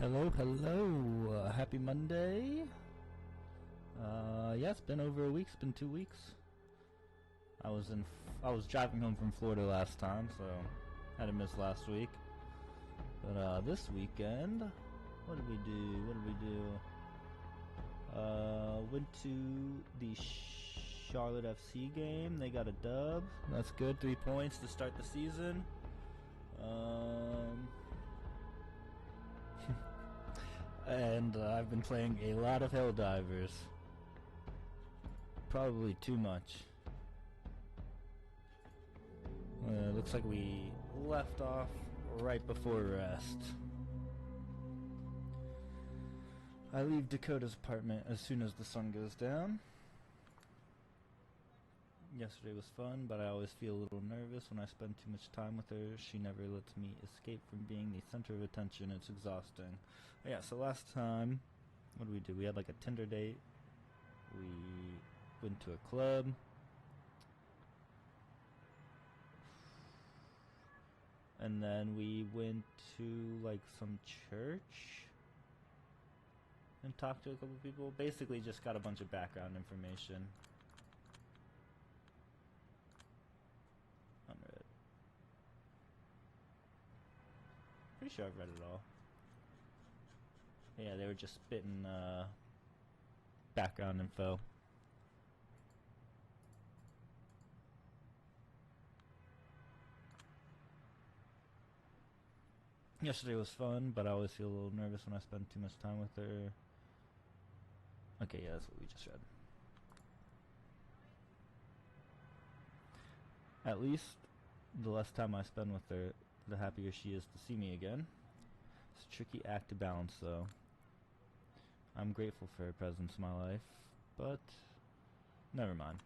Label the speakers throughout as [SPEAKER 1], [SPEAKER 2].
[SPEAKER 1] Hello, hello. Happy Monday. Yeah, it's been over a week. It's been 2 weeks. I was driving home from Florida last time, so had to miss last week. But this weekend, what did we do? Went to the Charlotte FC game. They got a dub. That's good. 3 points to start the season. And I've been playing a lot of Helldivers. Probably too much. Looks like we left off right before rest. I leave Dakota's apartment as soon as the sun goes down. Yesterday was fun, but I always feel a little nervous when I spend too much time with her. She never lets me escape from being the center of attention. It's exhausting. Yeah, so last time, what did we do? We had like a Tinder date. We went to a club. And then we went to like some church and talked to a couple people. Basically just got a bunch of background information. Unread. Pretty sure I've read it all. Yeah, they were just spitting background info. Yesterday was fun, but I always feel a little nervous when I spend too much time with her. Okay, yeah, that's what we just read. At least, the less time I spend with her, the happier she is to see me again. It's a tricky act to balance, though. I'm grateful for her presence in my life, but never mind.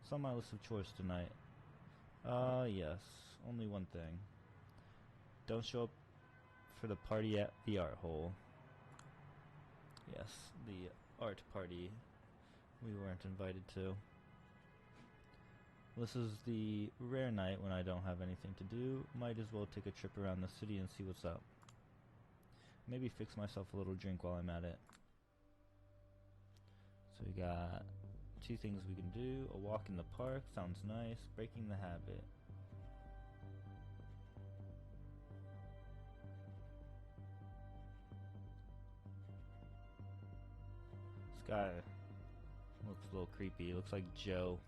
[SPEAKER 1] It's on my list of chores tonight. Yes, only one thing. Don't show up for the party at the art hole. Yes, the art party we weren't invited to. This is the rare night when I don't have anything to do. Might as well take a trip around the city and see what's up. Maybe fix myself a little drink while I'm at it. So we got 2 things we can do. A walk in the park, sounds nice. Breaking the habit. This guy looks a little creepy. Looks like Joe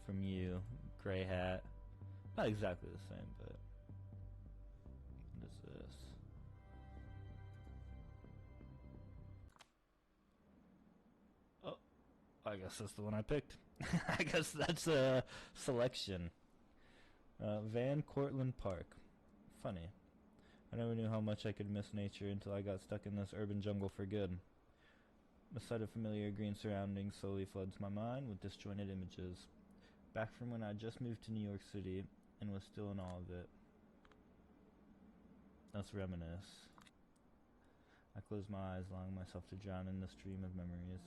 [SPEAKER 1] from You. Gray hat. Not exactly the same, but what is this? Oh, I guess that's the one I picked. I guess that's a selection. Van Cortlandt Park. Funny. I never knew how much I could miss nature until I got stuck in this urban jungle for good. The sight of familiar green surroundings slowly floods my mind with disjointed images. Back from when I just moved to New York City and was still in awe of it. Let's reminisce. I close my eyes, allowing myself to drown in the stream of memories.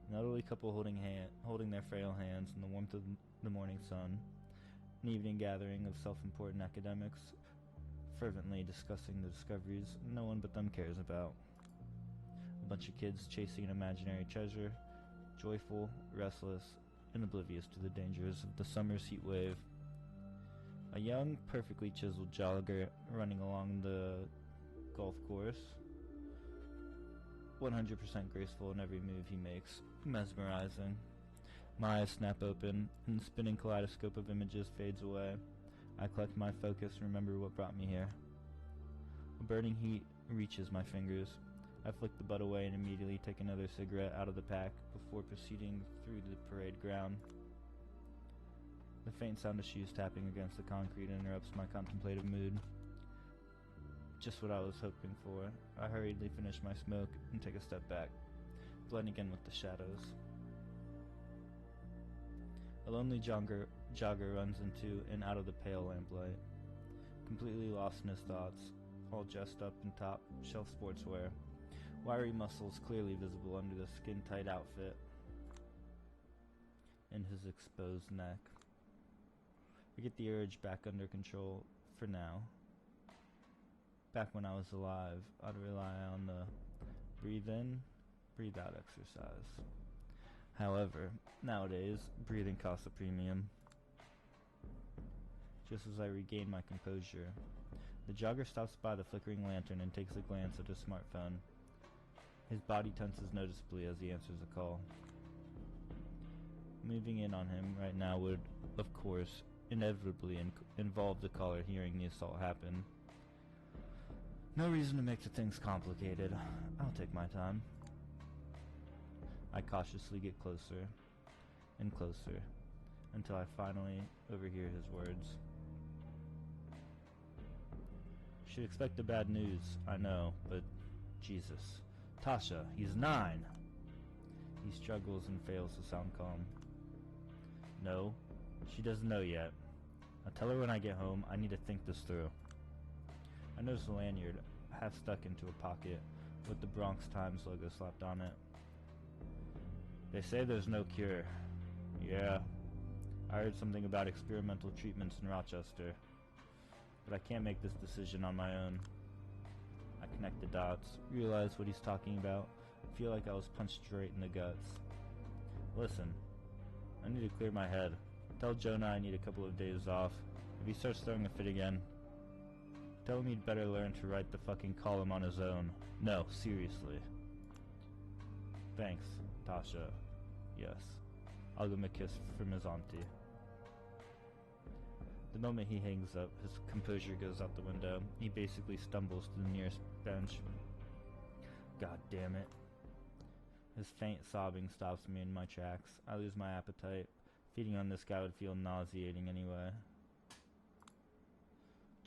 [SPEAKER 1] An elderly couple holding their frail hands in the warmth of the morning sun. An evening gathering of self-important academics, fervently discussing the discoveries no one but them cares about. A bunch of kids chasing an imaginary treasure, joyful, restless, and oblivious to the dangers of the summer's heat wave. A young, perfectly chiseled jogger running along the golf course, 100% graceful in every move he makes, mesmerizing. My eyes snap open, and the spinning kaleidoscope of images fades away. I collect my focus and remember what brought me here. A burning heat reaches my fingers. I flick the butt away and immediately take another cigarette out of the pack before proceeding through the parade ground. The faint sound of shoes tapping against the concrete interrupts my contemplative mood. Just what I was hoping for. I hurriedly finish my smoke and take a step back, blending in with the shadows. A lonely jogger runs into and out of the pale lamplight, completely lost in his thoughts, all dressed up in top-shelf sportswear. Wiry muscles clearly visible under the skin-tight outfit and his exposed neck. I get the urge back under control for now. Back when I was alive, I'd rely on the breathe in, breathe out exercise. However, nowadays, breathing costs a premium. Just as I regain my composure, the jogger stops by the flickering lantern and takes a glance at his smartphone. His body tenses noticeably as he answers a call. Moving in on him right now would, of course, inevitably involve the caller hearing the assault happen. No reason to make the things complicated. I'll take my time. I cautiously get closer and closer until I finally overhear his words. Should expect the bad news, I know, but Jesus. Tasha, he's 9. He struggles and fails to sound calm. No, she doesn't know yet. I'll tell her when I get home. I need to think this through. I notice a lanyard, half stuck into a pocket, with the Bronx Times logo slapped on it. They say there's no cure. Yeah, I heard something about experimental treatments in Rochester, but I can't make this decision on my own. I connect the dots, realize what he's talking about, feel like I was punched straight in the guts. Listen, I need to clear my head. Tell Jonah I need a couple of days off. If he starts throwing a fit again, tell him he'd better learn to write the fucking column on his own. No, seriously. Thanks, Tasha. Yes. I'll give him a kiss from his auntie. The moment he hangs up, his composure goes out the window. He basically stumbles to the nearest bench. God damn it. His faint sobbing stops me in my tracks. I lose my appetite. Feeding on this guy would feel nauseating anyway.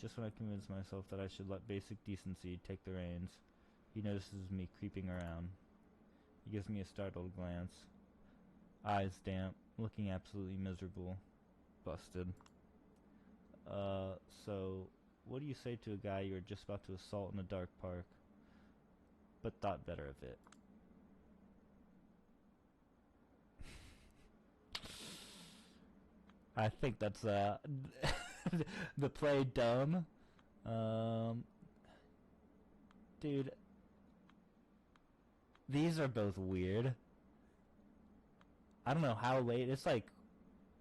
[SPEAKER 1] Just when I convince myself that I should let basic decency take the reins, he notices me creeping around. He gives me a startled glance. Eyes damp, looking absolutely miserable. Busted. So, what do you say to a guy you were just about to assault in a dark park, but thought better of it? I think that's, the play dumb. Dude, these are both weird. I don't know how late. It's like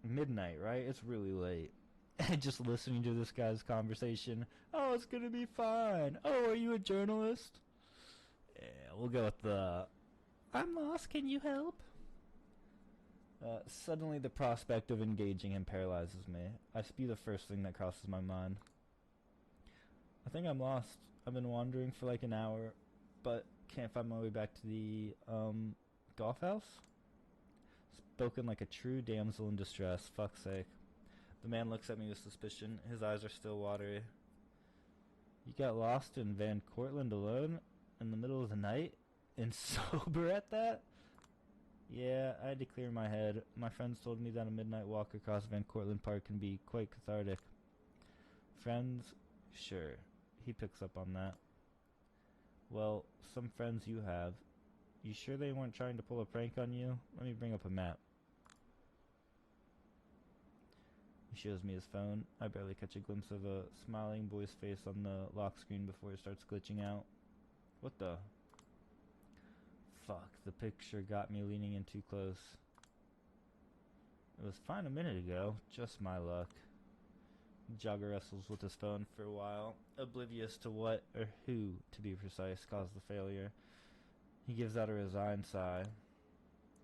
[SPEAKER 1] midnight, right? It's really late. Just listening to this guy's conversation. Oh, it's gonna be fine. Oh, are you a journalist? Yeah, we'll go with the I'm lost, can you help? Suddenly the prospect of engaging him paralyzes me. I spew the first thing that crosses my mind. I think I'm lost. I've been wandering for like an hour, but can't find my way back to the golf house? Spoken like a true damsel in distress, fuck's sake. The man looks at me with suspicion. His eyes are still watery. You got lost in Van Cortlandt alone? In the middle of the night? And sober at that? Yeah, I had to clear my head. My friends told me that a midnight walk across Van Cortlandt Park can be quite cathartic. Friends? Sure. He picks up on that. Well, some friends you have. You sure they weren't trying to pull a prank on you? Let me bring up a map. He shows me his phone. I barely catch a glimpse of a smiling boy's face on the lock screen before it starts glitching out. What the? Fuck, the picture got me leaning in too close. It was fine a minute ago, just my luck. The jogger wrestles with his phone for a while, oblivious to what, or who, to be precise, caused the failure. He gives out a resigned sigh.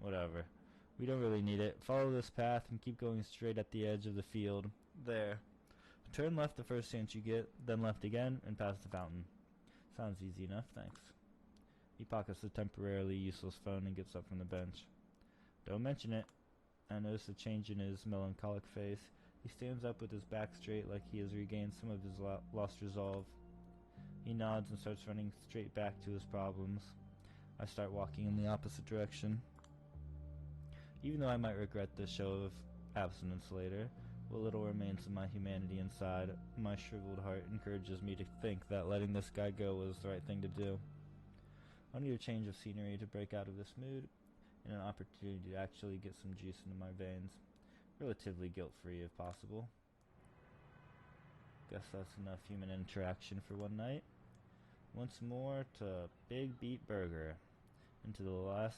[SPEAKER 1] Whatever. We don't really need it. Follow this path and keep going straight at the edge of the field. There. Turn left the first chance you get, then left again, and past the fountain. Sounds easy enough, thanks. He pockets the temporarily useless phone and gets up from the bench. Don't mention it. I notice a change in his melancholic face. He stands up with his back straight like he has regained some of his lost resolve. He nods and starts running straight back to his problems. I start walking in the opposite direction. Even though I might regret this show of abstinence later, what little remains of my humanity inside, my shriveled heart encourages me to think that letting this guy go was the right thing to do. I need a change of scenery to break out of this mood, and an opportunity to actually get some juice into my veins. Relatively guilt-free if possible. Guess that's enough human interaction for one night. Once more to Big Beat Burger, and to the last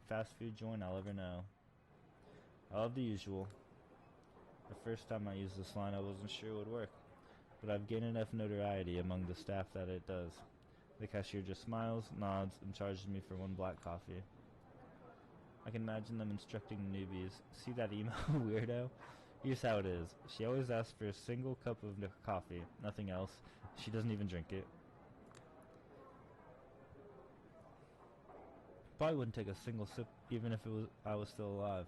[SPEAKER 1] fast food joint I'll ever know. I love the usual. The first time I used this line I wasn't sure it would work, but I've gained enough notoriety among the staff that it does. The cashier just smiles, nods, and charges me for one black coffee. I can imagine them instructing newbies. See that emo weirdo? Here's how it is. She always asks for a single cup of coffee, nothing else. She doesn't even drink it. Probably wouldn't take a single sip even if I was still alive.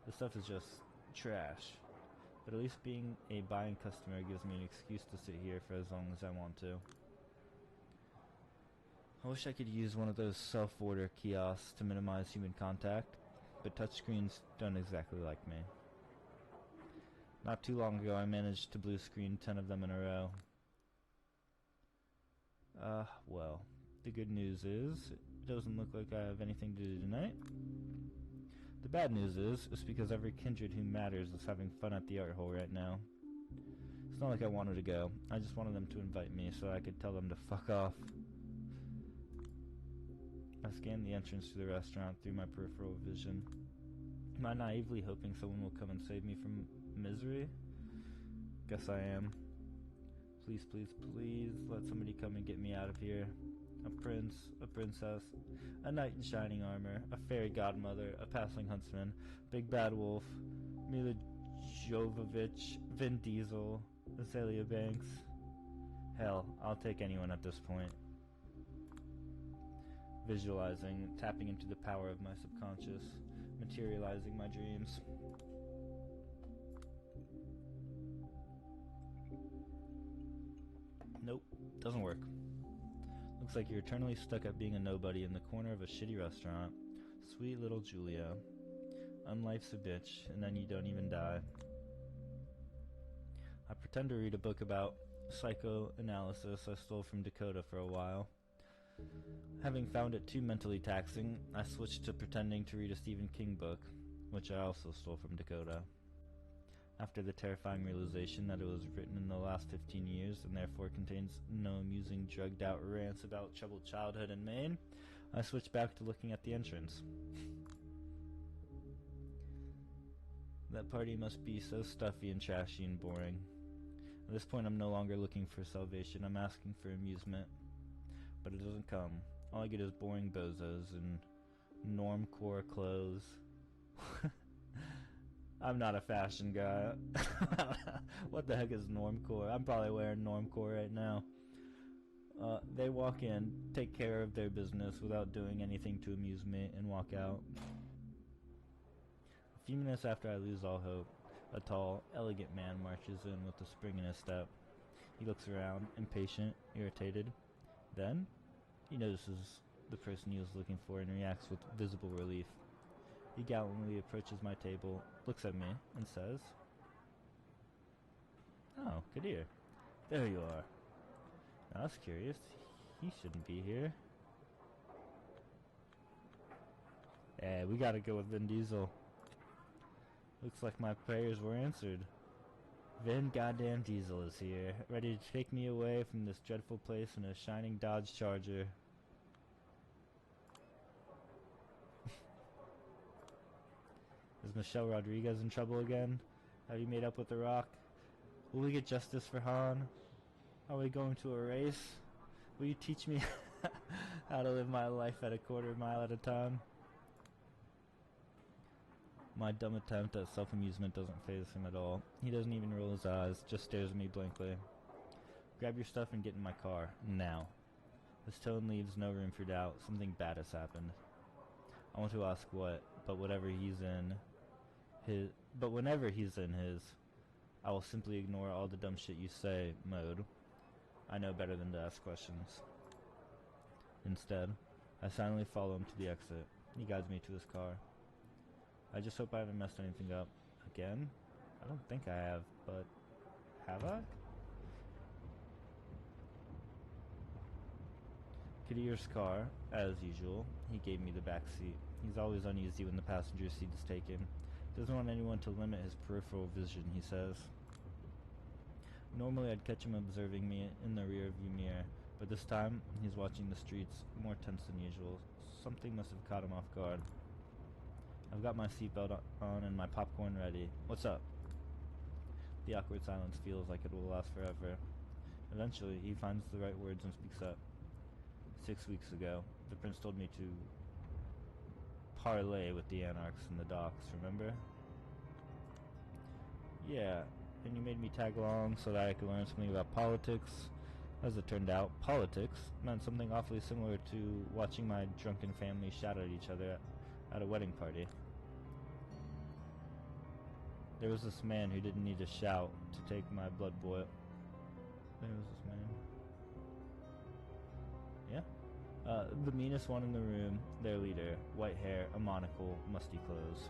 [SPEAKER 1] This stuff is just trash. But at least being a buying customer gives me an excuse to sit here for as long as I want to. I wish I could use one of those self-order kiosks to minimize human contact, but touchscreens don't exactly like me. Not too long ago I managed to blue screen 10 of them in a row. Well, the good news is, it doesn't look like I have anything to do tonight. The bad news is, it's because every kindred who matters is having fun at the art hole right now. It's not like I wanted to go, I just wanted them to invite me so I could tell them to fuck off. I scanned the entrance to the restaurant through my peripheral vision. Am I naively hoping someone will come and save me from misery? Guess I am. Please, please, please, let somebody come and get me out of here. A prince, a princess, a knight in shining armor, a fairy godmother, a passing huntsman, big bad wolf, Mila Jovovich, Vin Diesel, Azalea Banks. Hell, I'll take anyone at this point. Visualizing, tapping into the power of my subconscious, materializing my dreams. Nope, doesn't work. Looks like you're eternally stuck at being a nobody in the corner of a shitty restaurant. Sweet little Julia. Life's a bitch, and then you don't even die. I pretend to read a book about psychoanalysis I stole from Dakota for a while. Having found it too mentally taxing, I switched to pretending to read a Stephen King book, which I also stole from Dakota. After the terrifying realization that it was written in the last 15 years and therefore contains no amusing drugged-out rants about troubled childhood in Maine, I switched back to looking at the entrance. That party must be so stuffy and trashy and boring. At this point I'm no longer looking for salvation, I'm asking for amusement. But it doesn't come. All I get is boring bozos and normcore clothes. I'm not a fashion guy. What the heck is normcore? I'm probably wearing normcore right now. They walk in, take care of their business without doing anything to amuse me, and walk out. A few minutes after I lose all hope, a tall, elegant man marches in with a spring in his step. He looks around, impatient, irritated. Then, he notices the person he was looking for and reacts with visible relief. He gallantly approaches my table, looks at me, and says, "Oh, Kadir, there you are. Now that's curious. He shouldn't be here." We gotta go with Vin Diesel. Looks like my prayers were answered. Vin goddamn Diesel is here, ready to take me away from this dreadful place in a shining Dodge Charger. Is Michelle Rodriguez in trouble again? Have you made up with The Rock? Will we get justice for Han? Are we going to a race? Will you teach me how to live my life at a quarter mile at a time? My dumb attempt at self-amusement doesn't faze him at all. He doesn't even roll his eyes, just stares at me blankly. Grab your stuff and get in my car, now. His tone leaves no room for doubt. Something bad has happened. I want to ask what, but whenever he's in his, I will simply ignore all the dumb shit you say mode. I know better than to ask questions. Instead, I silently follow him to the exit. He guides me to his car. I just hope I haven't messed anything up. Again? I don't think I have, but have I? Kadir's car, as usual. He gave me the back seat. He's always uneasy when the passenger seat is taken. Doesn't want anyone to limit his peripheral vision, he says. Normally I'd catch him observing me in the rear view mirror, But this time, he's watching the streets, more tense than usual. Something must have caught him off guard. I've got my seatbelt on and my popcorn ready. What's up? The awkward silence feels like it will last forever. Eventually, he finds the right words and speaks up. 6 weeks ago, the prince told me to parlay with the anarchs in the docks, remember? Yeah, and you made me tag along so that I could learn something about politics. As it turned out, politics meant something awfully similar to watching my drunken family shout at each other at a wedding party. There was this man who didn't need to shout to take my blood boil. There was this man. Yeah? The meanest one in the room, their leader. White hair, a monocle, musty clothes.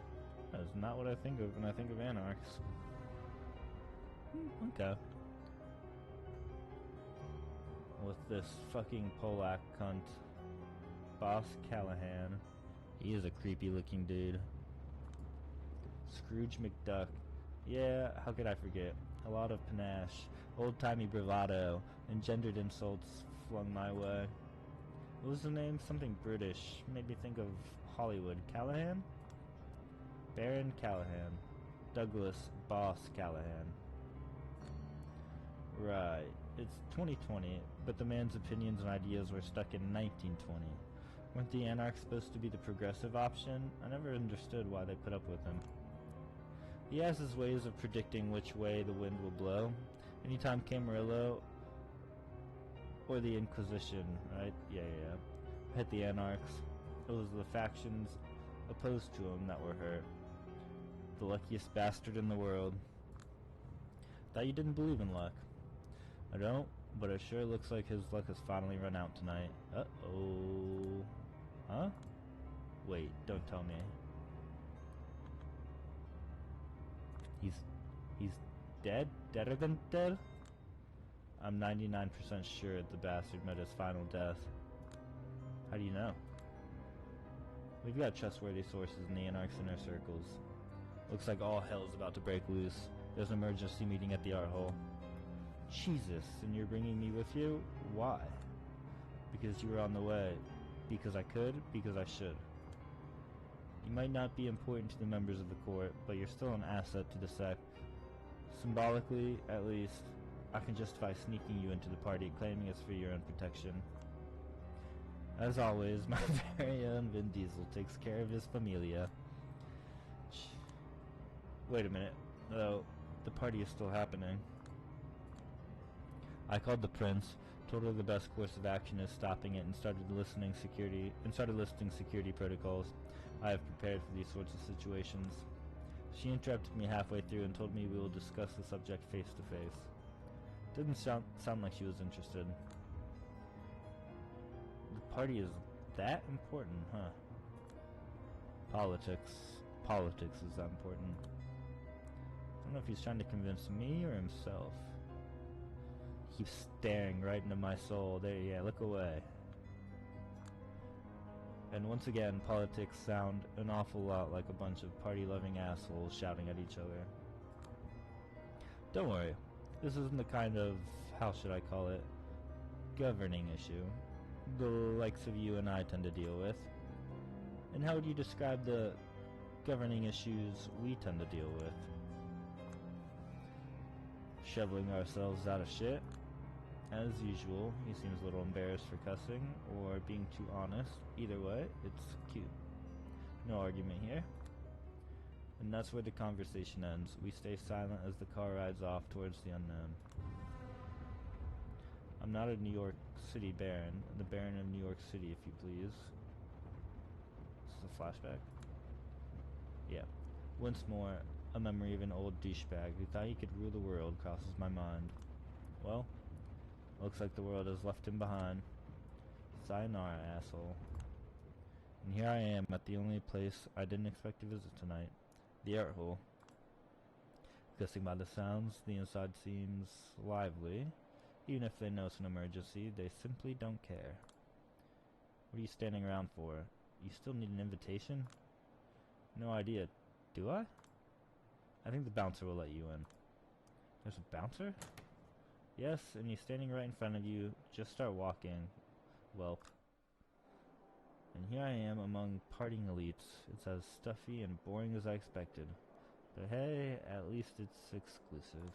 [SPEAKER 1] That is not what I think of when I think of anarchs. Okay. With this fucking Polak cunt. Boss Callahan. He is a creepy looking dude. Scrooge McDuck. Yeah, how could I forget? A lot of panache, old-timey bravado, engendered insults flung my way. What was the name? Something British. Made me think of Hollywood. Callahan? Baron Callahan. Douglas Boss Callahan. Right. It's 2020, but the man's opinions and ideas were stuck in 1920. Weren't the anarchs supposed to be the progressive option? I never understood why they put up with him. He has his ways of predicting which way the wind will blow. Anytime Camarillo or the Inquisition, right? Yeah. Hit the anarchs. It was the factions opposed to him that were hurt. The luckiest bastard in the world. Thought you didn't believe in luck. I don't, but it sure looks like his luck has finally run out tonight. Uh-oh. Huh? Wait, don't tell me. He's dead? Deader than dead? I'm 99% sure the bastard met his final death. How do you know? We've got trustworthy sources in the anarchs inner circles. Looks like all hell's about to break loose. There's an emergency meeting at the art hole. Jesus, and you're bringing me with you? Why? Because you were on the way. Because I could, because I should. You might not be important to the members of the court, but you're still an asset to the sect. Symbolically, at least, I can justify sneaking you into the party, claiming it's for your own protection. As always, my very own Vin Diesel takes care of his familia. Wait a minute, though, the party is still happening. I called the prince, told her the best course of action is stopping it, and started listing security protocols I have prepared for these sorts of situations. She interrupted me halfway through and told me we will discuss the subject face to face. Didn't sound like she was interested. The party is that important, huh? Politics is that important. I don't know if he's trying to convince me or himself. He keeps staring right into my soul. There, yeah, look away. And once again, politics sound an awful lot like a bunch of party-loving assholes shouting at each other. Don't worry, this isn't the kind of, how should I call it, governing issue the likes of you and I tend to deal with. And how would you describe the governing issues we tend to deal with? Shoveling ourselves out of shit. As usual, he seems a little embarrassed for cussing, or being too honest. Either way, it's cute. No argument here. And that's where the conversation ends. We stay silent as the car rides off towards the unknown. I'm not a New York City Baron. The Baron of New York City, if you please. This is a flashback. Yeah. Once more, a memory of an old douchebag who thought he could rule the world crosses my mind. Well, looks like the world has left him behind. Sayonara, asshole. And here I am at the only place I didn't expect to visit tonight. The art hole. Guessing by the sounds, the inside seems lively. Even if they know it's an emergency, they simply don't care. What are you standing around for? You still need an invitation? No idea. Do I? I think the bouncer will let you in. There's a bouncer? Yes, and he's standing right in front of you. Just start walking, whelp. And here I am among partying elites. It's as stuffy and boring as I expected. But hey, at least it's exclusive.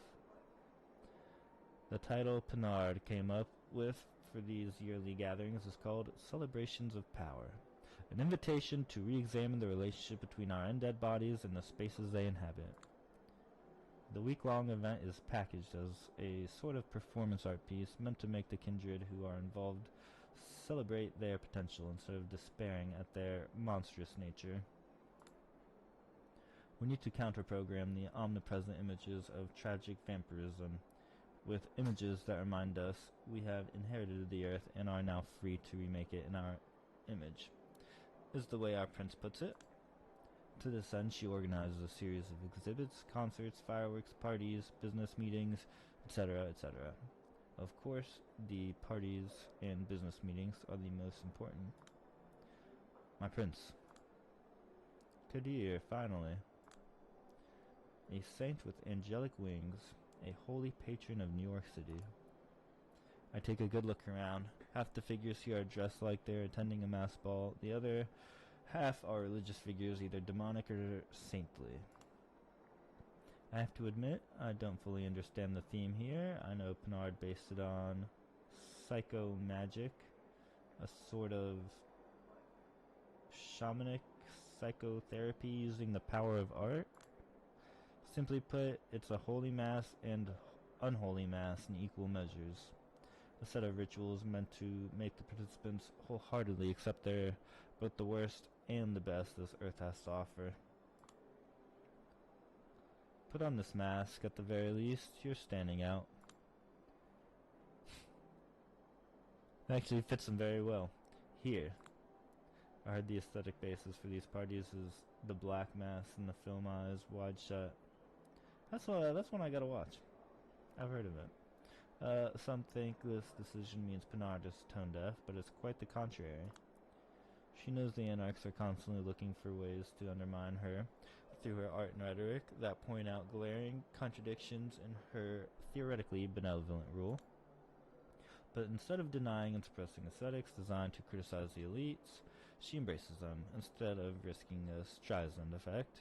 [SPEAKER 1] The title Pinard came up with for these yearly gatherings is called Celebrations of Power, an invitation to re-examine the relationship between our undead bodies and the spaces they inhabit. The week-long event is packaged as a sort of performance art piece meant to make the kindred who are involved celebrate their potential instead of despairing at their monstrous nature. We need to counter-program the omnipresent images of tragic vampirism with images that remind us we have inherited the earth and are now free to remake it in our image, is the way our prince puts it. To this end, she organizes a series of exhibits, concerts, fireworks, parties, business meetings, etc., etc. Of course, the parties and business meetings are the most important. My prince. Kadir, finally. A saint with angelic wings, a holy patron of New York City. I take a good look around. Half the figures here are dressed like they're attending a mass ball. The other half are religious figures, either demonic or saintly. I have to admit, I don't fully understand the theme here. I know Pinard based it on psycho-magic, a sort of shamanic psychotherapy using the power of art. Simply put, it's a holy mass and unholy mass in equal measures. A set of rituals meant to make the participants wholeheartedly accept both the worst and the best this earth has to offer. Put on this mask, at the very least, you're standing out. It actually fits them very well. Here. I heard the aesthetic basis for these parties is the black mask and the film eyes wide shut. That's one I gotta watch. I've heard of it. Some think this decision means Pinard is tone deaf, but it's quite the contrary. She knows the anarchs are constantly looking for ways to undermine her through her art and rhetoric that point out glaring contradictions in her theoretically benevolent rule. But instead of denying and suppressing aesthetics designed to criticize the elites, she embraces them. Instead of risking a Streisand effect,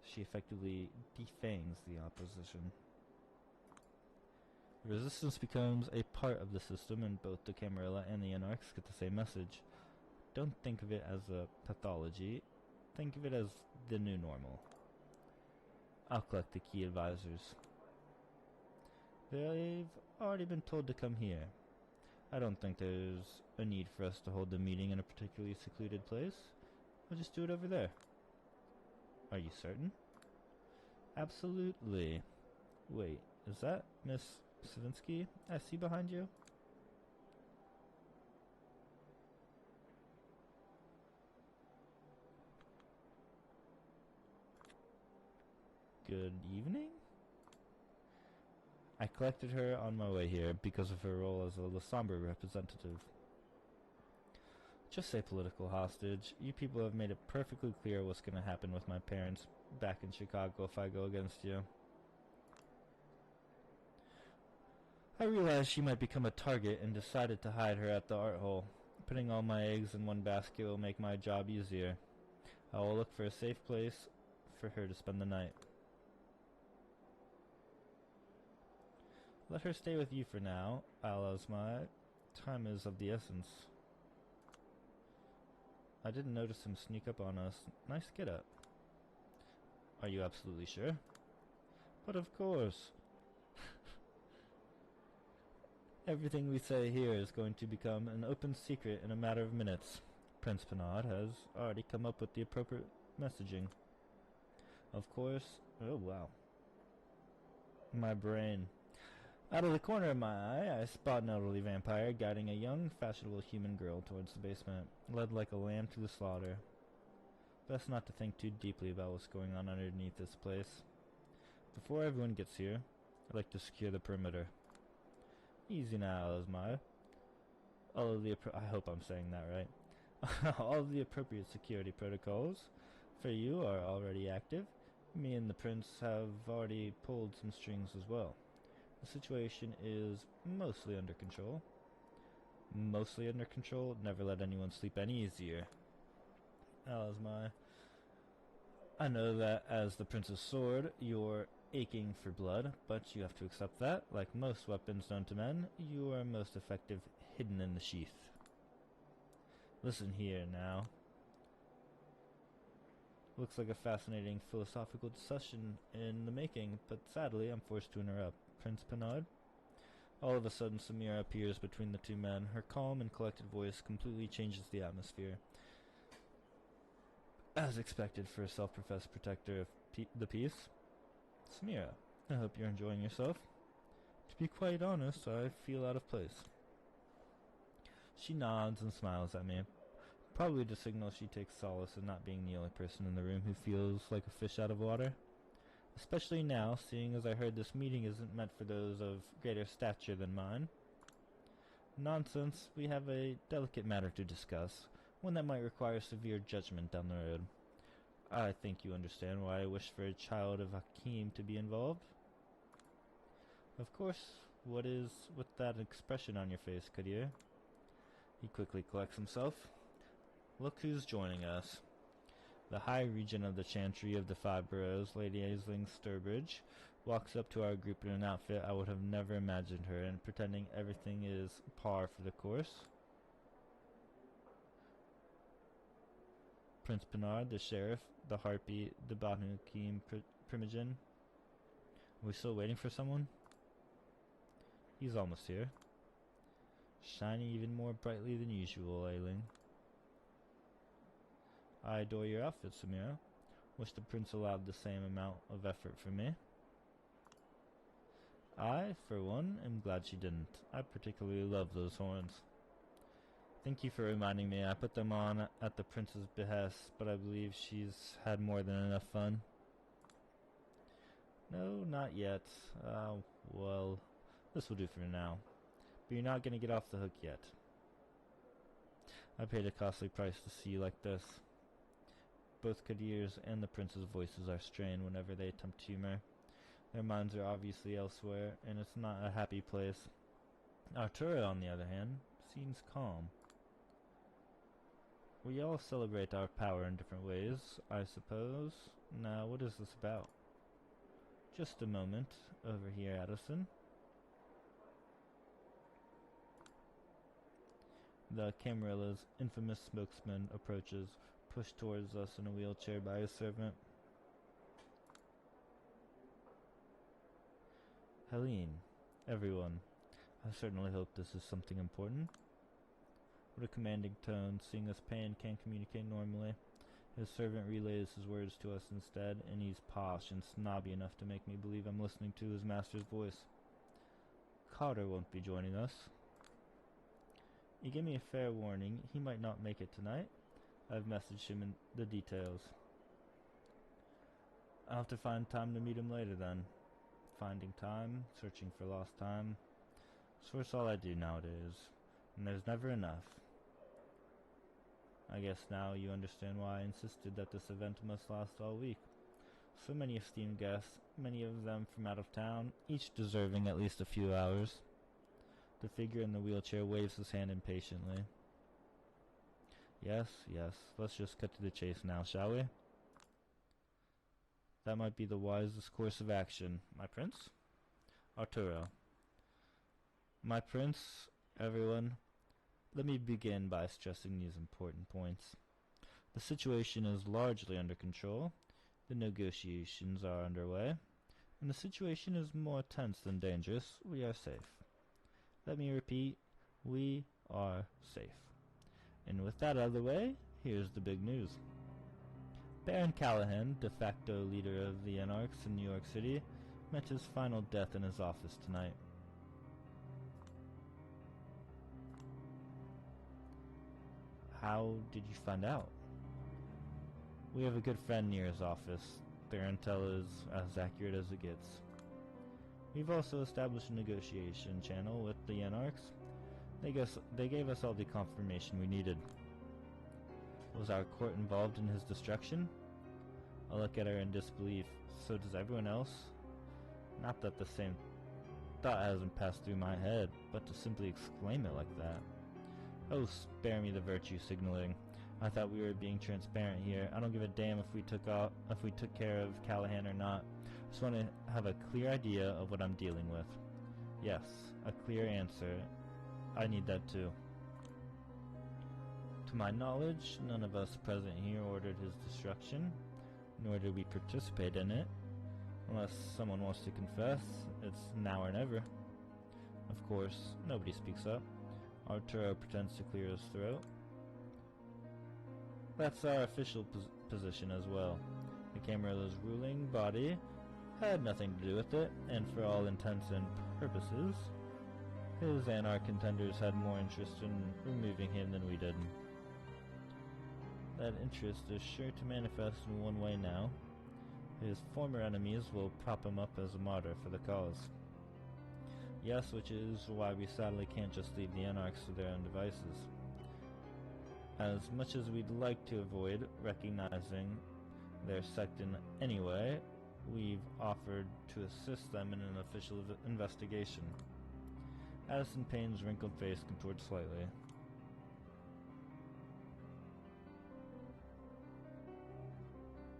[SPEAKER 1] she effectively defangs the opposition. The resistance becomes a part of the system, and both the Camarilla and the anarchs get the same message. Don't think of it as a pathology. Think of it as the new normal. I'll collect the key advisors. They've already been told to come here. I don't think there's a need for us to hold the meeting in a particularly secluded place. We'll just do it over there. Are you certain? Absolutely. Wait, is that Miss Savinsky I see behind you? Good evening? I collected her on my way here because of her role as a La Sombre representative. Just say political hostage. You people have made it perfectly clear what's going to happen with my parents back in Chicago if I go against you. I realized she might become a target and decided to hide her at the art hole. Putting all my eggs in one basket will make my job easier. I will look for a safe place for her to spend the night. Let her stay with you for now, Al-Azma. Time is of the essence. I didn't notice him sneak up on us. Nice get up. Are you absolutely sure? But of course. Everything we say here is going to become an open secret in a matter of minutes. Prince Pinard has already come up with the appropriate messaging. Of course. Oh, wow. My brain. Out of the corner of my eye, I spot an elderly vampire guiding a young, fashionable human girl towards the basement, led like a lamb to the slaughter. Best not to think too deeply about what's going on underneath this place. Before everyone gets here, I'd like to secure the perimeter. Easy now, Esmaya. I hope I'm saying that right. All of the appropriate security protocols for you are already active. Me and the prince have already pulled some strings as well. The situation is mostly under control. Mostly under control? Never let anyone sleep any easier. I know that as the Prince's Sword, you're aching for blood, but you have to accept that, like most weapons known to men, you are most effective hidden in the sheath. Listen here now. Looks like a fascinating philosophical discussion in the making, but sadly I'm forced to interrupt. Prince Penard? All of a sudden Samira appears between the two men. Her calm and collected voice completely changes the atmosphere. As expected for a self-professed protector of the peace. Samira, I hope you're enjoying yourself. To be quite honest, I feel out of place. She nods and smiles at me, probably to signal she takes solace in not being the only person in the room who feels like a fish out of water. Especially now, seeing as I heard this meeting isn't meant for those of greater stature than mine. Nonsense, we have a delicate matter to discuss, one that might require severe judgment down the road. I think you understand why I wish for a child of Hakim to be involved. Of course, what is with that expression on your face, Kadir? He quickly collects himself. Look who's joining us. The High Regent of the Chantry of the Five Boroughs, Lady Aisling Sturbridge, walks up to our group in an outfit I would have never imagined her in, pretending everything is par for the course. Prince Penard, the Sheriff, the Harpy, the Banu Hakim Primogen. Are we still waiting for someone? He's almost here. Shining even more brightly than usual, Ailing. I adore your outfit, Samira. Wish the prince allowed the same amount of effort for me. I, for one, am glad she didn't. I particularly love those horns. Thank you for reminding me. I put them on at the prince's behest, but I believe she's had more than enough fun. No, not yet. Well, this will do for now. But you're not going to get off the hook yet. I paid a costly price to see you like this. Both Kadir's and the prince's voices are strained whenever they attempt humor. Their minds are obviously elsewhere, and it's not a happy place. Arturo, on the other hand, seems calm. We all celebrate our power in different ways, I suppose. Now, what is this about? Just a moment. Over here, Addison. The Camarilla's infamous spokesman approaches, pushed towards us in a wheelchair by his servant. Helene, everyone, I certainly hope this is something important. What a commanding tone, seeing as Pan can't communicate normally. His servant relays his words to us instead, and he's posh and snobby enough to make me believe I'm listening to his master's voice. Carter won't be joining us. He gave me a fair warning. He might not make it tonight. I've messaged him in the details. I'll have to find time to meet him later then. Finding time, searching for lost time. So it's all I do nowadays. And there's never enough. I guess now you understand why I insisted that this event must last all week. So many esteemed guests, many of them from out of town, each deserving at least a few hours. The figure in the wheelchair waves his hand impatiently. Yes, let's just cut to the chase now, shall we? That might be the wisest course of action. My prince? Arturo. My prince, everyone. Let me begin by stressing these important points. The situation is largely under control. The negotiations are underway. And the situation is more tense than dangerous. We are safe. Let me repeat, we are safe. And with that out of the way, here's the big news. Baron Callahan, de facto leader of the Anarchs in New York City, met his final death in his office tonight. How did you find out? We have a good friend near his office. Their intel is as accurate as it gets. We've also established a negotiation channel with the Anarchs. They gave us all the confirmation we needed. Was our court involved in his destruction? I look at her in disbelief. So does everyone else? Not that thought hasn't passed through my head, but to simply exclaim it like that. Oh, spare me the virtue signaling. I thought we were being transparent here. I don't give a damn if we took care of Callahan or not. I just want to have a clear idea of what I'm dealing with. Yes, a clear answer. I need that too. To my knowledge, none of us present here ordered his destruction, nor did we participate in it. Unless someone wants to confess, it's now or never. Of course, nobody speaks up. Arturo pretends to clear his throat. That's our official position as well. The Camarillo's ruling body had nothing to do with it, and for all intents and purposes, his Anarch contenders had more interest in removing him than we did. That interest is sure to manifest in one way now. His former enemies will prop him up as a martyr for the cause. Yes, which is why we sadly can't just leave the Anarchs to their own devices. As much as we'd like to avoid recognizing their sect in any way, we've offered to assist them in an official investigation. Addison Payne's wrinkled face contorted slightly.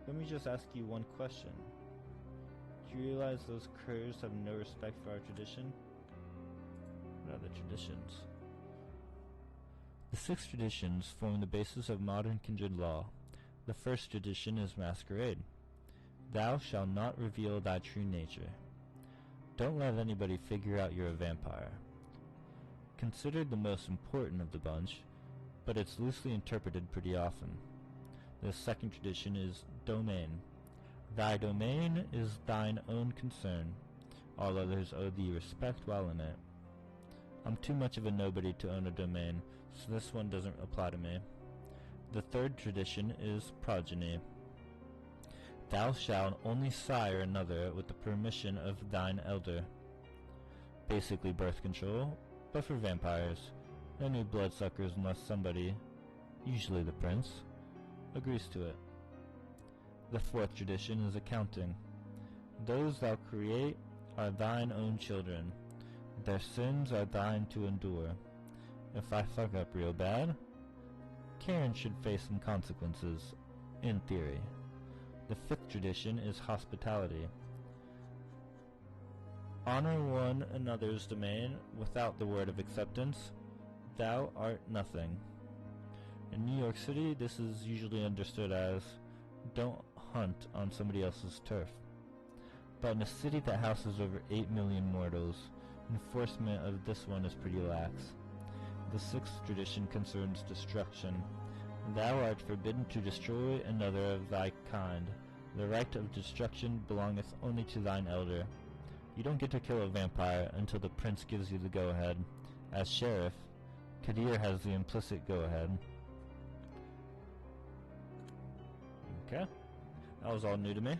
[SPEAKER 1] Let me just ask you one question. Do you realize those curs have no respect for our tradition? What are the traditions? The 6 traditions form the basis of modern kindred law. The first tradition is masquerade. Thou shalt not reveal thy true nature. Don't let anybody figure out you're a vampire. Considered the most important of the bunch, but it's loosely interpreted pretty often. The second tradition is domain. Thy domain is thine own concern. All others owe thee respect while in it. I'm too much of a nobody to own a domain, so this one doesn't apply to me. The third tradition is progeny. Thou shalt only sire another with the permission of thine elder. Basically birth control, but for vampires. No new bloodsuckers unless somebody, usually the prince, agrees to it. The fourth tradition is accounting. Those thou create are thine own children. Their sins are thine to endure. If I fuck up real bad, Karen should face some consequences, in theory. The fifth tradition is hospitality. Honor one another's domain without the word of acceptance. Thou art nothing. In New York City, this is usually understood as, don't hunt on somebody else's turf. But in a city that houses over 8 million mortals, enforcement of this one is pretty lax. The sixth tradition concerns destruction. Thou art forbidden to destroy another of thy kind. The right of destruction belongeth only to thine elder. You don't get to kill a vampire until the prince gives you the go-ahead. As sheriff, Kadir has the implicit go-ahead. Okay, that was all new to me.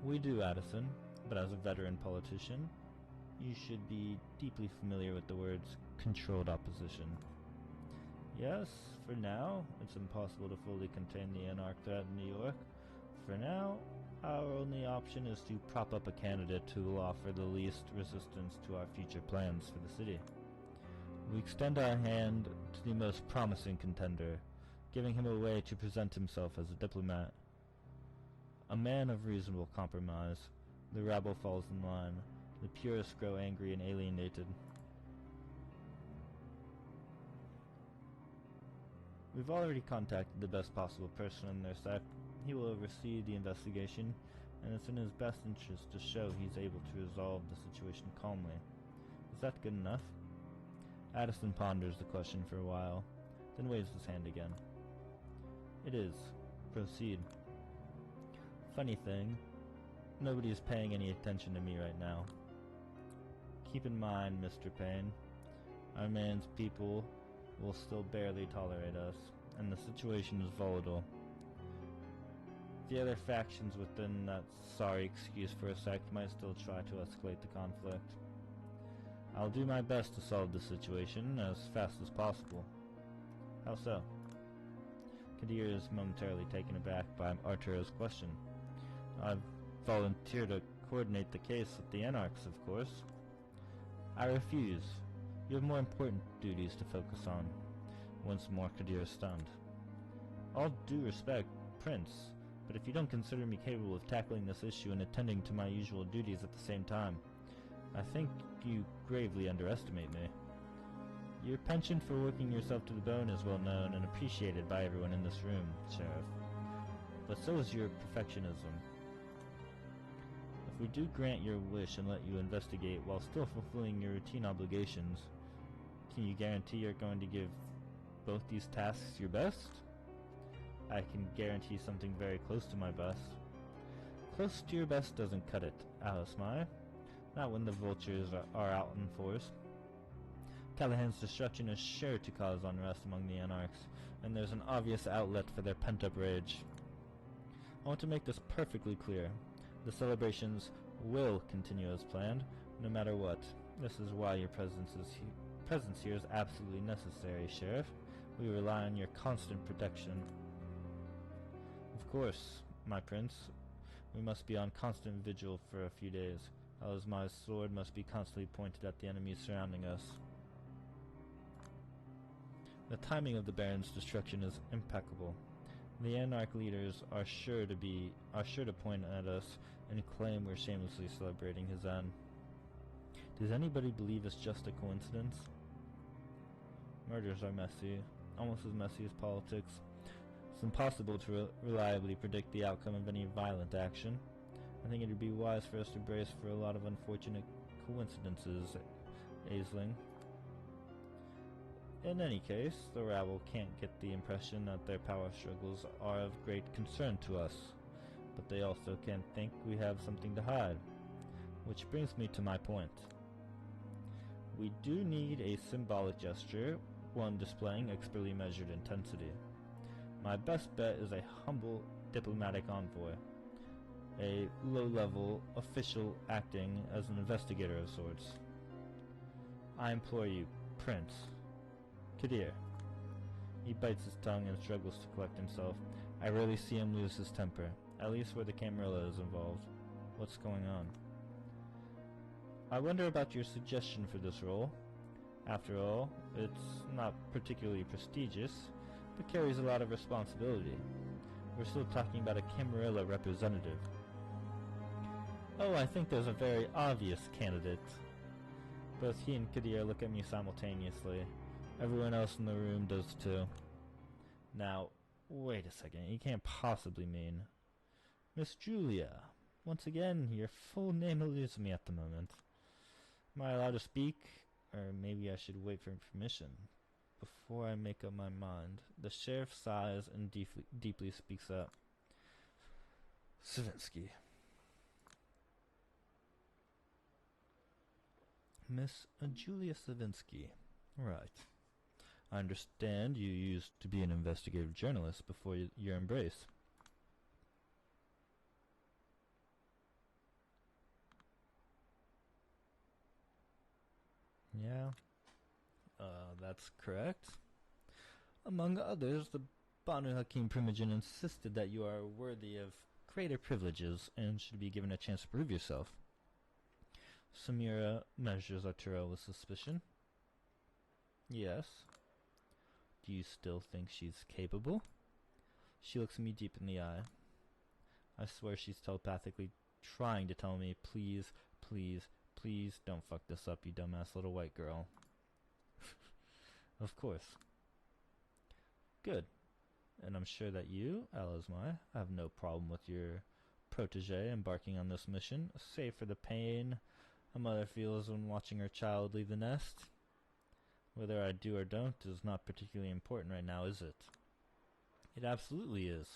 [SPEAKER 1] We do, Addison, but as a veteran politician, you should be deeply familiar with the words controlled opposition. Yes, for now, it's impossible to fully contain the Anarch threat in New York. For now, our only option is to prop up a candidate who will offer the least resistance to our future plans for the city. We extend our hand to the most promising contender, giving him a way to present himself as a diplomat. A man of reasonable compromise. The rabble falls in line. The purists grow angry and alienated. We've already contacted the best possible person in their sect. He will oversee the investigation, and it's in his best interest to show he's able to resolve the situation calmly. Is that good enough? Addison ponders the question for a while, then waves his hand again. It is. Proceed. Funny thing, nobody is paying any attention to me right now. Keep in mind, Mr. Payne, our man's people will still barely tolerate us, and the situation is volatile. The other factions within that sorry excuse for a sect might still try to escalate the conflict. I'll do my best to solve the situation as fast as possible. How so? Kadir is momentarily taken aback by Arturo's question. I've volunteered to coordinate the case with the Anarchs, of course. I refuse. You have more important duties to focus on. Once more, Kadir is stunned. All due respect, Prince, but if you don't consider me capable of tackling this issue and attending to my usual duties at the same time, I think you gravely underestimate me. Your penchant for working yourself to the bone is well known and appreciated by everyone in this room, Sheriff. But so is your perfectionism. If we do grant your wish and let you investigate while still fulfilling your routine obligations, can you guarantee you're going to give both these tasks your best? I can guarantee something very close to my best. Close to your best doesn't cut it, Alice Mai. Not when the vultures are out in force. Callahan's destruction is sure to cause unrest among the Anarchs, and there's an obvious outlet for their pent-up rage. I want to make this perfectly clear. The celebrations will continue as planned, no matter what. This is why your presence here is absolutely necessary, Sheriff. We rely on your constant protection. Of course, my prince. We must be on constant vigil for a few days. Alazmai's sword must be constantly pointed at the enemies surrounding us. The timing of the Baron's destruction is impeccable. The Anarch leaders are sure to point at us and claim we're shamelessly celebrating his end. Does anybody believe it's just a coincidence? Murders are messy, almost as messy as politics. It's impossible to reliably predict the outcome of any violent action. I think it would be wise for us to brace for a lot of unfortunate coincidences, Aisling. In any case, the rabble can't get the impression that their power struggles are of great concern to us, but they also can't think we have something to hide. Which brings me to my point. We do need a symbolic gesture, one displaying expertly measured intensity. My best bet is a humble diplomatic envoy, a low-level official acting as an investigator of sorts. I implore you, Prince. Kadir. He bites his tongue and struggles to collect himself. I rarely see him lose his temper, at least where the Camarilla is involved. What's going on? I wonder about your suggestion for this role. After all, it's not particularly prestigious, but carries a lot of responsibility. We're still talking about a Camarilla representative. Oh, I think there's a very obvious candidate. Both he and Kadir look at me simultaneously. Everyone else in the room does too. Now, wait a second, you can't possibly mean... Miss Julia. Once again, your full name eludes me at the moment. Am I allowed to speak? Or maybe I should wait for permission before I make up my mind. The sheriff sighs and deeply speaks up. Savinsky. Miss Julia Savinsky. Right. I understand you used to be an investigative journalist before your embrace. Yeah, that's correct. Among others, the Banu Hakim Primogen insisted that you are worthy of greater privileges and should be given a chance to prove yourself. Samira measures Arturo with suspicion. Yes. Do you still think she's capable? She looks me deep in the eye. I swear she's telepathically trying to tell me, please, please, please don't fuck this up, you dumbass little white girl. Of course. Good. And I'm sure that you, Alazmai, have no problem with your protege embarking on this mission, save for the pain a mother feels when watching her child leave the nest. Whether I do or don't is not particularly important right now, is it? It absolutely is.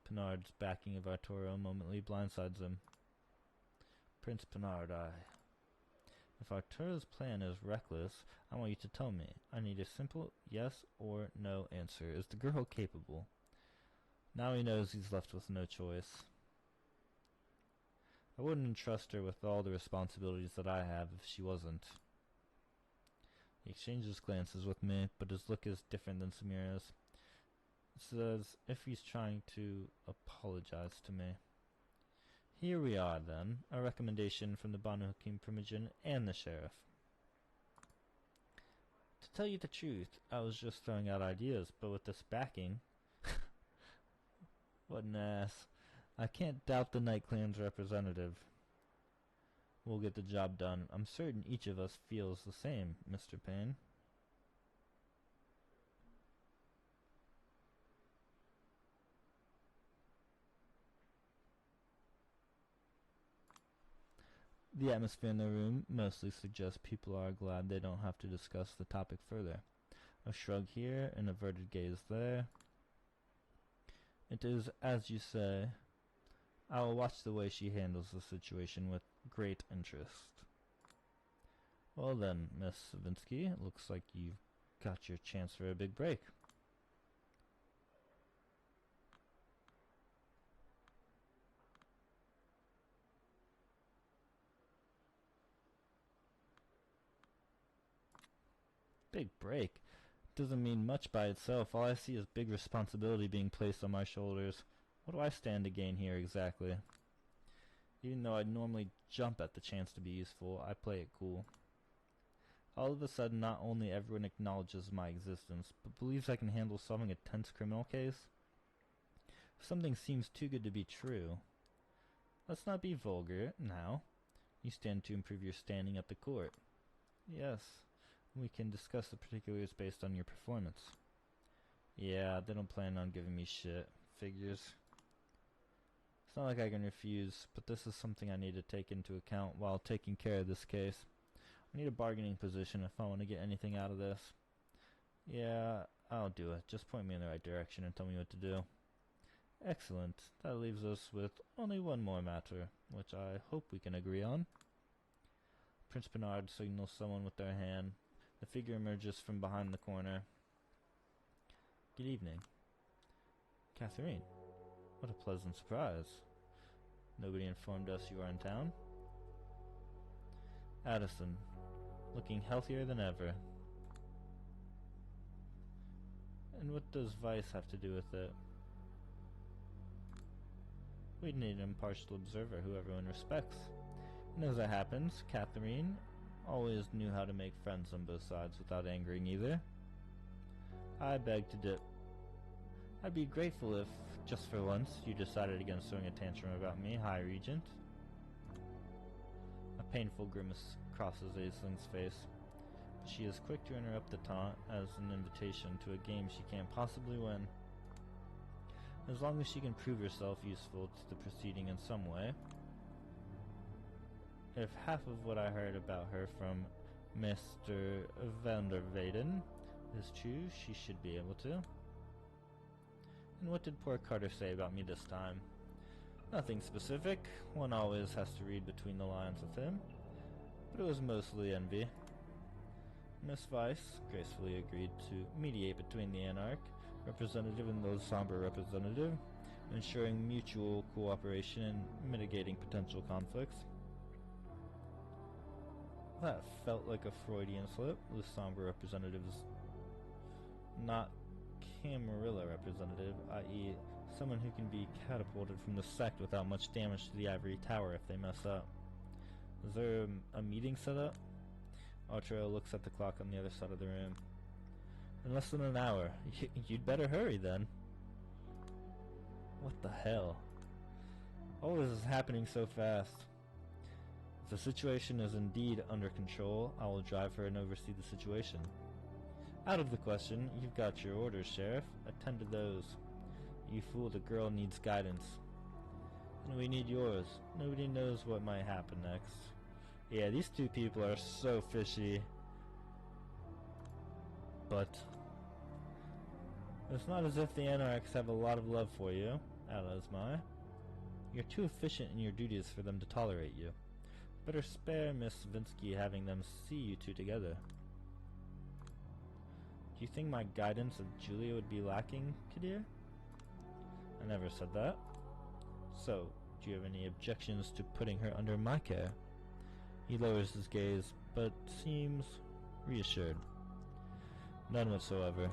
[SPEAKER 1] Pinard's backing of Arturo momently blindsides him. Prince Pinard, if Arturo's plan is reckless, I want you to tell me. I need a simple yes or no answer. Is the girl capable? Now he knows he's left with no choice. I wouldn't entrust her with all the responsibilities that I have if she wasn't. He exchanges glances with me, but his look is different than Samira's. It's as if he's trying to apologize to me. Here we are, then, a recommendation from the Banu-Hakim Primogen and the sheriff. To tell you the truth, I was just throwing out ideas, but with this backing... What an ass. I can't doubt the Night Clan's representative. We'll get the job done. I'm certain each of us feels the same, Mr. Payne. The atmosphere in the room mostly suggests people are glad they don't have to discuss the topic further. A shrug here, an averted gaze there. It is as you say. I will watch the way she handles the situation with great interest. Well then, Miss Savinsky, it looks like you've got your chance for a big break. Big break? Doesn't mean much by itself. All I see is big responsibility being placed on my shoulders. What do I stand to gain here exactly? Even though I'd normally jump at the chance to be useful, I play it cool. All of a sudden, not only everyone acknowledges my existence, but believes I can handle solving a tense criminal case. Something seems too good to be true. Let's not be vulgar, now. You stand to improve your standing at the court. Yes, we can discuss the particulars based on your performance. Yeah, they don't plan on giving me shit. Figures. It's not like I can refuse, but this is something I need to take into account while taking care of this case. I need a bargaining position if I want to get anything out of this. Yeah, I'll do it. Just point me in the right direction and tell me what to do. Excellent. That leaves us with only one more matter, which I hope we can agree on. Prince Bernard signals someone with their hand. The figure emerges from behind the corner. Good evening. Catherine. What a pleasant surprise. Nobody informed us you are in town? Addison. Looking healthier than ever. And what does Vice have to do with it? We need an impartial observer who everyone respects. And as it happens, Catherine always knew how to make friends on both sides without angering either. I beg to dip. I'd be grateful if, just for once, you decided against throwing a tantrum about me, High Regent. A painful grimace crosses Aisling's face, but she is quick to interrupt the taunt as an invitation to a game she can't possibly win. As long as she can prove herself useful to the proceeding in some way. If half of what I heard about her from Mr. van der Weyden is true, she should be able to. And what did poor Carter say about me this time? Nothing specific. One always has to read between the lines with him. But it was mostly envy. Miss Weiss gracefully agreed to mediate between the Anarch representative and the somber representative, ensuring mutual cooperation and mitigating potential conflicts. That felt like a Freudian slip. The somber representative's not Camarilla representative, i.e. someone who can be catapulted from the sect without much damage to the ivory tower if they mess up. Is there a meeting set up? Arturo looks at the clock on the other side of the room. In less than an hour. You'd better hurry then. What the hell? All this is happening so fast. If the situation is indeed under control, I will drive her and oversee the situation. Out of the question. You've got your orders, Sheriff. Attend to those. You fool, the girl needs guidance. And we need yours. Nobody knows what might happen next. Yeah, these two people are so fishy. But it's not as if the Anarchs have a lot of love for you, Alasmai. You're too efficient in your duties for them to tolerate you. Better spare Miss Vinsky having them see you two together. Do you think my guidance of Julia would be lacking, Kadir? I never said that. So, do you have any objections to putting her under my care? He lowers his gaze, but seems reassured. None whatsoever.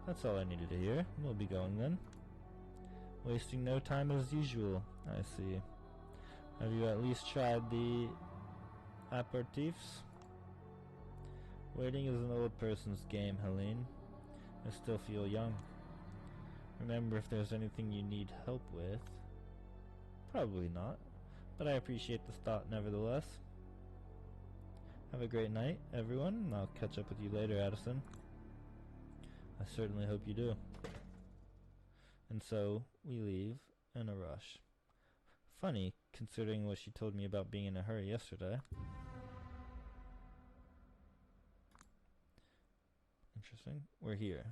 [SPEAKER 1] That's all I needed to hear. We'll be going then. Wasting no time as usual, I see. Have you at least tried the aperitifs? Waiting is an old person's game, Helene. I still feel young. Remember, if there's anything you need help with... Probably not, but I appreciate the thought nevertheless. Have a great night, everyone, and I'll catch up with you later, Addison. I certainly hope you do. And so, we leave in a rush. Funny, considering what she told me about being in a hurry yesterday. Interesting. We're here.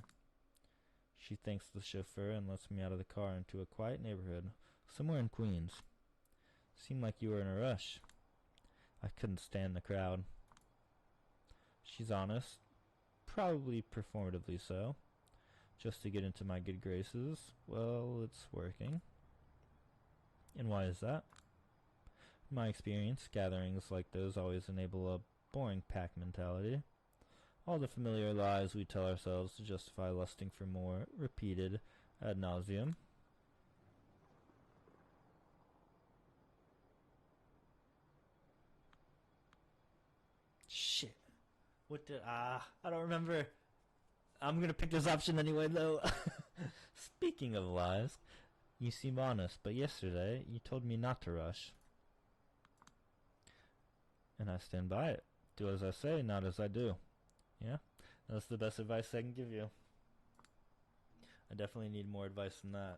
[SPEAKER 1] She thanks the chauffeur and lets me out of the car into a quiet neighborhood, somewhere in Queens. Seemed like you were in a rush. I couldn't stand the crowd. She's honest, probably performatively so, just to get into my good graces. Well, it's working. And why is that? In my experience, gatherings like those always enable a boring pack mentality. All the familiar lies we tell ourselves to justify lusting for more, repeated ad nauseum. Shit. What did... I don't remember. I'm gonna pick this option anyway, though. Speaking of lies, you seem honest, but yesterday you told me not to rush. And I stand by it. Do as I say, not as I do. Yeah? That's the best advice I can give you. I definitely need more advice than that.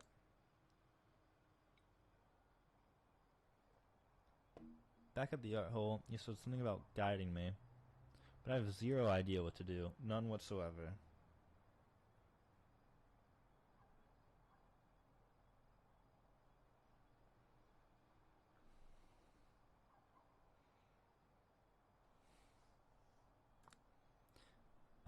[SPEAKER 1] Back at the art hole, you said something about guiding me. But I have zero idea what to do. None whatsoever.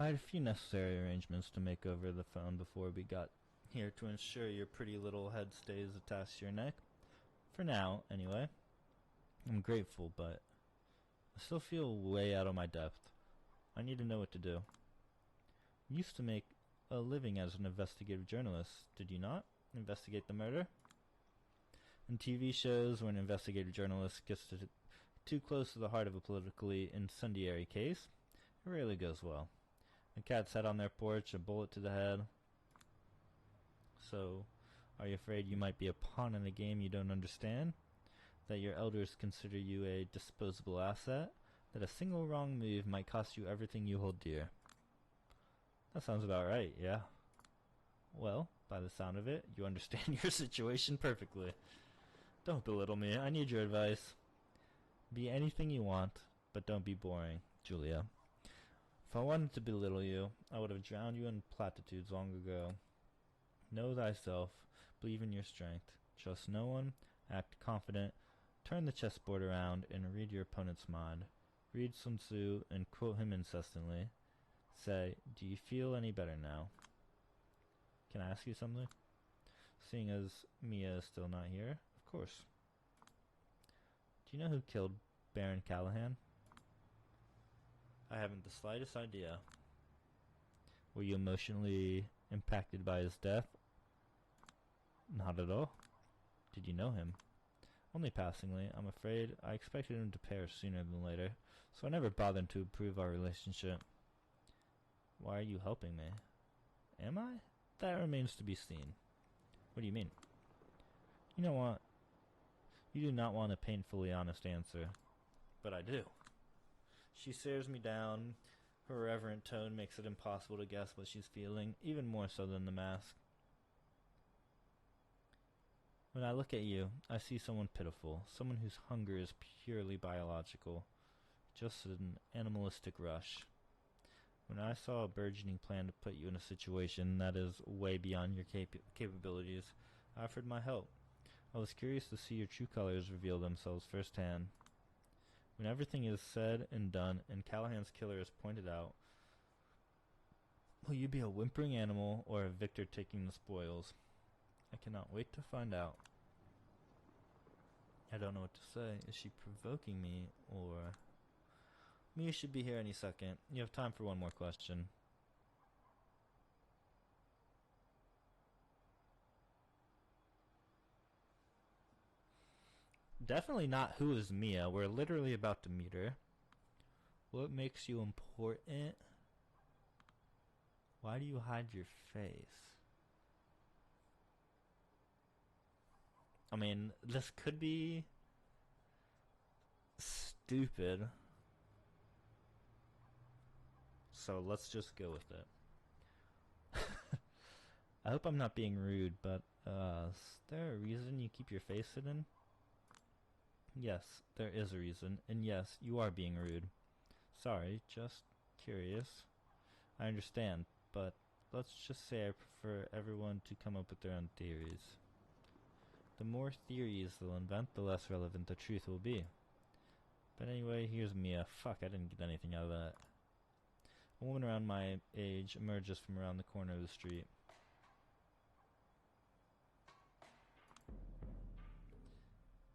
[SPEAKER 1] I had a few necessary arrangements to make over the phone before we got here to ensure your pretty little head stays attached to your neck. For now, anyway. I'm grateful, but I still feel way out of my depth. I need to know what to do. You used to make a living as an investigative journalist, did you not? Investigate the murder? In TV shows, when an investigative journalist gets too close to the heart of a politically incendiary case, it rarely goes well. A cat sat on their porch, a bullet to the head. So, are you afraid you might be a pawn in a game you don't understand? That your elders consider you a disposable asset? That a single wrong move might cost you everything you hold dear? That sounds about right, yeah. Well, by the sound of it, you understand your situation perfectly. Don't belittle me, I need your advice. Be anything you want, but don't be boring, Julia. If I wanted to belittle you, I would have drowned you in platitudes long ago. Know thyself, believe in your strength, trust no one, act confident, turn the chessboard around and read your opponent's mind. Read Sun Tzu and quote him incessantly. Say, do you feel any better now? Can I ask you something? Seeing as Mia is still not here, of course. Do you know who killed Baron Callahan? I haven't the slightest idea. Were you emotionally impacted by his death? Not at all. Did you know him? Only passingly. I'm afraid I expected him to perish sooner than later, so I never bothered to improve our relationship. Why are you helping me? Am I? That remains to be seen. What do you mean? You know what? You do not want a painfully honest answer. But I do. She stares me down. Her reverent tone makes it impossible to guess what she's feeling, even more so than the mask. When I look at you, I see someone pitiful, someone whose hunger is purely biological, just an animalistic rush. When I saw a burgeoning plan to put you in a situation that is way beyond your capabilities, I offered my help. I was curious to see your true colors reveal themselves firsthand. When everything is said and done and Callahan's killer is pointed out, will you be a whimpering animal or a victor taking the spoils? I cannot wait to find out. I don't know what to say. Is she provoking me, or... Mia should be here any second. You have time for one more question. Definitely not who is Mia. We're literally about to meet her. What makes you important? Why do you hide your face? I mean, this could be stupid. So let's just go with it. I hope I'm not being rude, but is there a reason you keep your face hidden? Yes, there is a reason, and yes, you are being rude. Sorry, just curious. I understand, but let's just say I prefer everyone to come up with their own theories. The more theories they'll invent, the less relevant the truth will be. But anyway, here's Mia. Fuck, I didn't get anything out of that. A woman around my age emerges from around the corner of the street.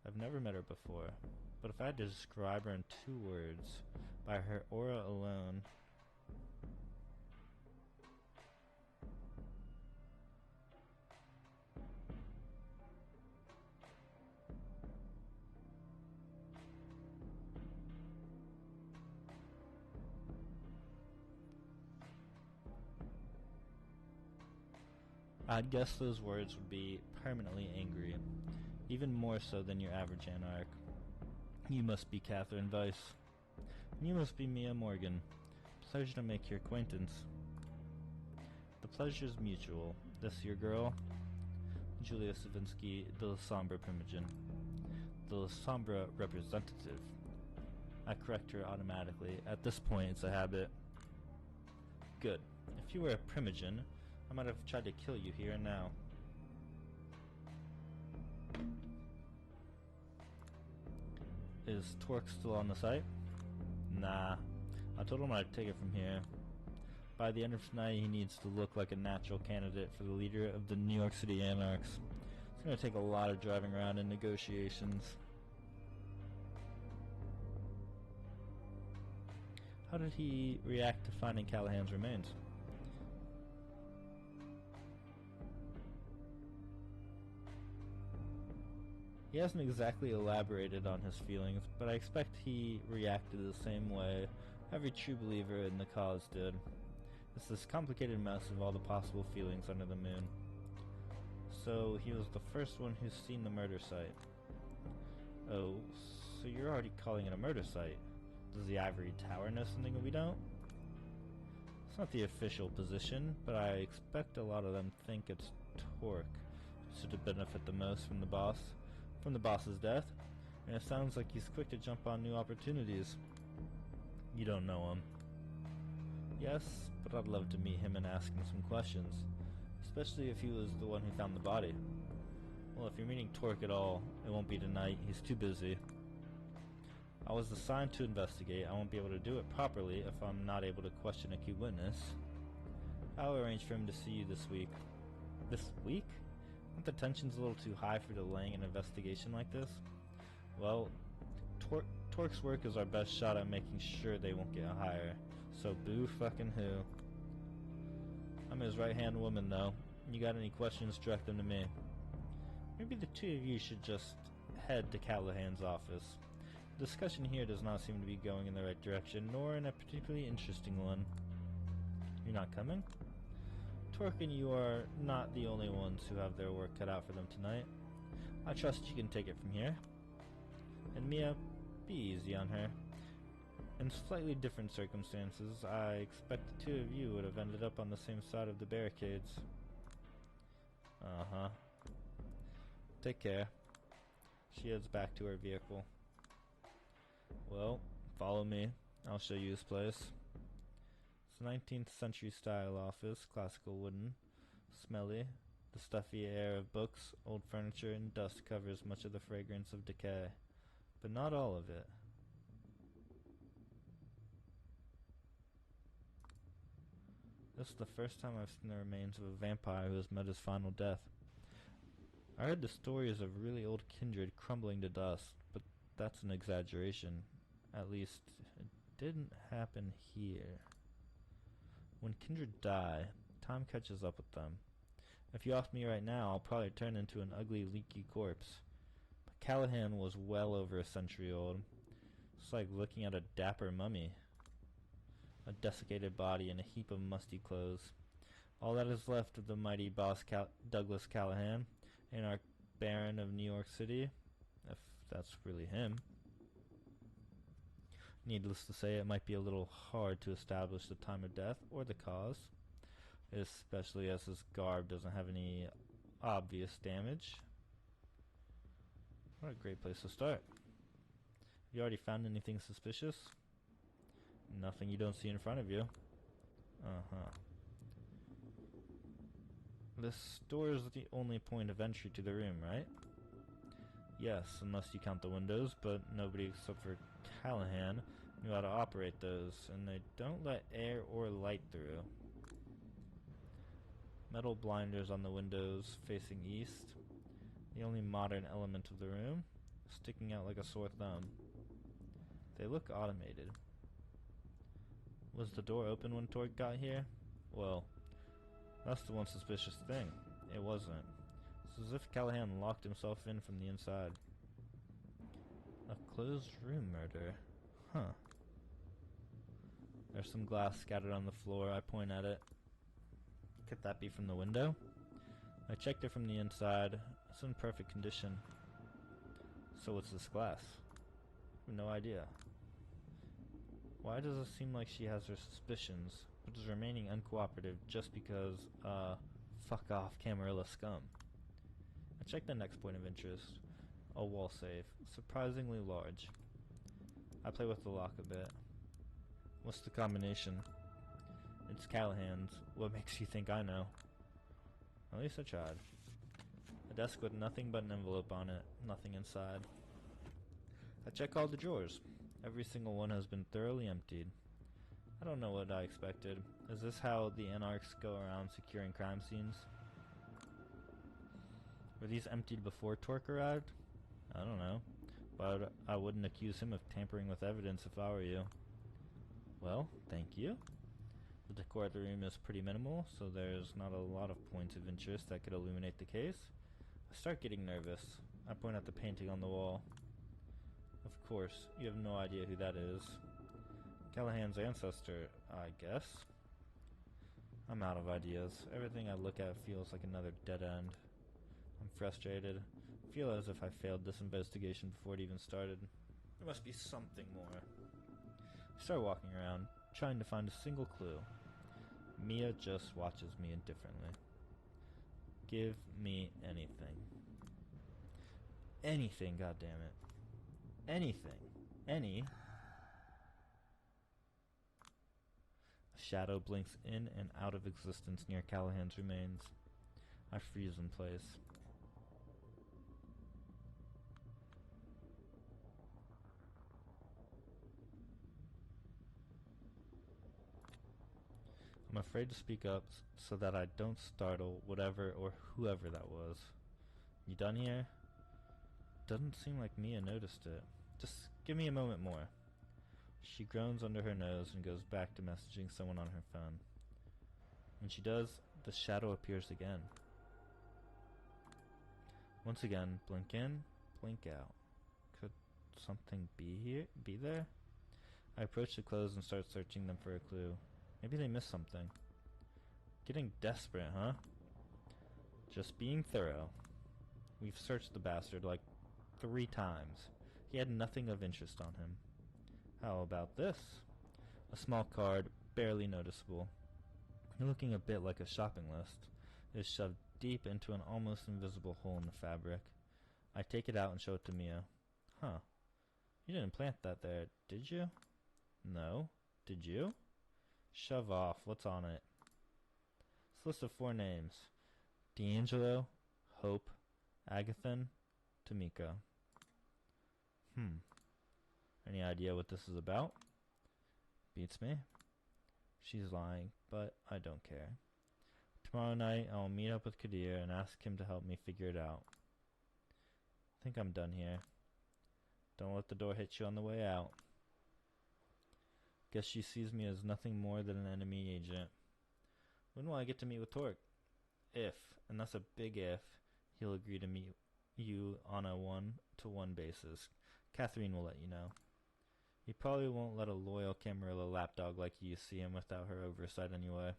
[SPEAKER 1] I've never met her before, but if I had to describe her in 2 words, by her aura alone, I'd guess those words would be permanently angry, even more so than your average anarch. You must be Catherine Weiss. You must be Mia Morgan. Pleasure to make your acquaintance. The pleasure's mutual. This your girl? Julia Savinsky, the La Sombra Primogen. The La Sombra representative. I correct her automatically. At this point, it's a habit. Good. If you were a Primogen, I might have tried to kill you here and now. Is Torque still on the site? Nah. I told him I'd take it from here. By the end of tonight, he needs to look like a natural candidate for the leader of the New York City Anarchs. It's going to take a lot of driving around in negotiations. How did he react to finding Callahan's remains? He hasn't exactly elaborated on his feelings, but I expect he reacted the same way every true believer in the cause did. It's this complicated mess of all the possible feelings under the moon. So he was the first one who's seen the murder site. Oh, so you're already calling it a murder site. Does the Ivory Tower know something we don't? It's not the official position, but I expect a lot of them think it's Torque to benefit the most from the boss's death, and it sounds like he's quick to jump on new opportunities. You don't know him. Yes, but I'd love to meet him and ask him some questions, especially if he was the one who found the body. Well, if you're meeting Torque at all, it won't be tonight. He's too busy. I was assigned to investigate. I won't be able to do it properly if I'm not able to question a key witness. I'll arrange for him to see you this week. This week? Aren't the tensions a little too high for delaying an investigation like this? Well, Torque's work is our best shot at making sure they won't get higher. So boo fucking who. I'm his right-hand woman, though. You got any questions, direct them to me. Maybe the 2 of you should just head to Callahan's office. The discussion here does not seem to be going in the right direction, nor in a particularly interesting one. You're not coming? Torque and you are not the only ones who have their work cut out for them tonight. I trust you can take it from here. And Mia, be easy on her. In slightly different circumstances, I expect the 2 of you would have ended up on the same side of the barricades. Uh-huh. Take care. She heads back to her vehicle. Well, follow me. I'll show you this place. It's a 19th century style office, classical wooden, smelly. The stuffy air of books, old furniture, and dust covers much of the fragrance of decay. But not all of it. This is the first time I've seen the remains of a vampire who has met his final death. I heard the stories of really old kindred crumbling to dust, but that's an exaggeration. At least, it didn't happen here. When kindred die, time catches up with them. If you ask me right now, I'll probably turn into an ugly, leaky corpse. But Callahan was well over a century old. It's like looking at a dapper mummy. A desiccated body and a heap of musty clothes. All that is left of the mighty boss Douglas Callahan, anarch Baron of New York City, if that's really him. Needless to say, it might be a little hard to establish the time of death or the cause, especially as his garb doesn't have any obvious damage. What a great place to start. You already found anything suspicious? Nothing you don't see in front of you. Uh-huh. This door is the only point of entry to the room, right? Yes, unless you count the windows, but nobody except for Callahan knew how to operate those, and they don't let air or light through. Metal blinders on the windows facing east, the only modern element of the room, sticking out like a sore thumb. They look automated. Was the door open when Torque got here? Well, that's the one suspicious thing. It wasn't. It's as if Callahan locked himself in from the inside. A closed room murder. Huh. There's some glass scattered on the floor. I point at it. Could that be from the window? I checked it from the inside. It's in perfect condition. So what's this glass? I have no idea. Why does it seem like she has her suspicions, but is remaining uncooperative just because, fuck off Camarilla scum? I checked the next point of interest. A wall safe. Surprisingly large. I play with the lock a bit. What's the combination? It's Callahan's. What makes you think I know? At least I tried. A desk with nothing but an envelope on it. Nothing inside. I check all the drawers. Every single one has been thoroughly emptied. I don't know what I expected. Is this how the anarchs go around securing crime scenes? Were these emptied before Torque arrived? I don't know. But I wouldn't accuse him of tampering with evidence if I were you. Well, thank you. The decor of the room is pretty minimal, so there's not a lot of points of interest that could illuminate the case. I start getting nervous. I point at the painting on the wall. Of course, you have no idea who that is. Callahan's ancestor, I guess. I'm out of ideas. Everything I look at feels like another dead end. I'm frustrated. I feel as if I failed this investigation before it even started. There must be something more. I start walking around, trying to find a single clue. Mia just watches me indifferently. Give me anything. Anything, goddammit. Anything. Any. A shadow blinks in and out of existence near Callahan's remains. I freeze in place. I'm afraid to speak up so that I don't startle whatever or whoever that was. You done here? Doesn't seem like Mia noticed it. Just give me a moment more. She groans under her nose and goes back to messaging someone on her phone. When she does, the shadow appears again. Once again, blink in, blink out. Could something be there? I approach the clothes and start searching them for a clue. Maybe they missed something. Getting desperate, huh? Just being thorough. We've searched the bastard like 3 times. He had nothing of interest on him. How about this? A small card, barely noticeable. Looking a bit like a shopping list. It is shoved deep into an almost invisible hole in the fabric. I take it out and show it to Mia. Huh. You didn't plant that there, did you? No. Did you? Shove off. What's on it? It's a list of 4 names. D'Angelo, Hope, Agathan, Tamika. Any idea what this is about? Beats me. She's lying, but I don't care. Tomorrow night, I'll meet up with Kadir and ask him to help me figure it out. I think I'm done here. Don't let the door hit you on the way out. Guess she sees me as nothing more than an enemy agent. When will I get to meet with Torque? If, and that's a big if, he'll agree to meet you on a one basis. Catherine will let you know. He probably won't let a loyal Camarilla lapdog like you see him without her oversight anyway.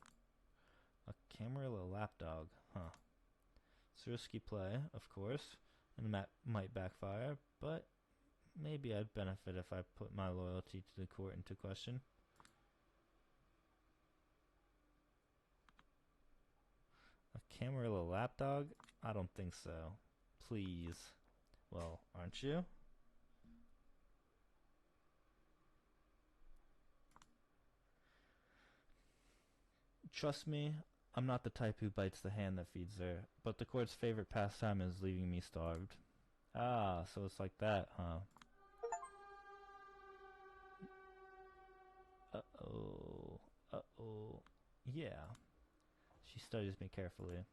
[SPEAKER 1] A Camarilla lapdog, huh. It's risky play, of course, and might backfire, but maybe I'd benefit if I put my loyalty to the court into question. A Camarilla lapdog? I don't think so. Please. Well, aren't you? Trust me, I'm not the type who bites the hand that feeds her, but the court's favorite pastime is leaving me starved. Ah, so it's like that, huh? Uh-oh. Uh-oh. Yeah. She studies me carefully.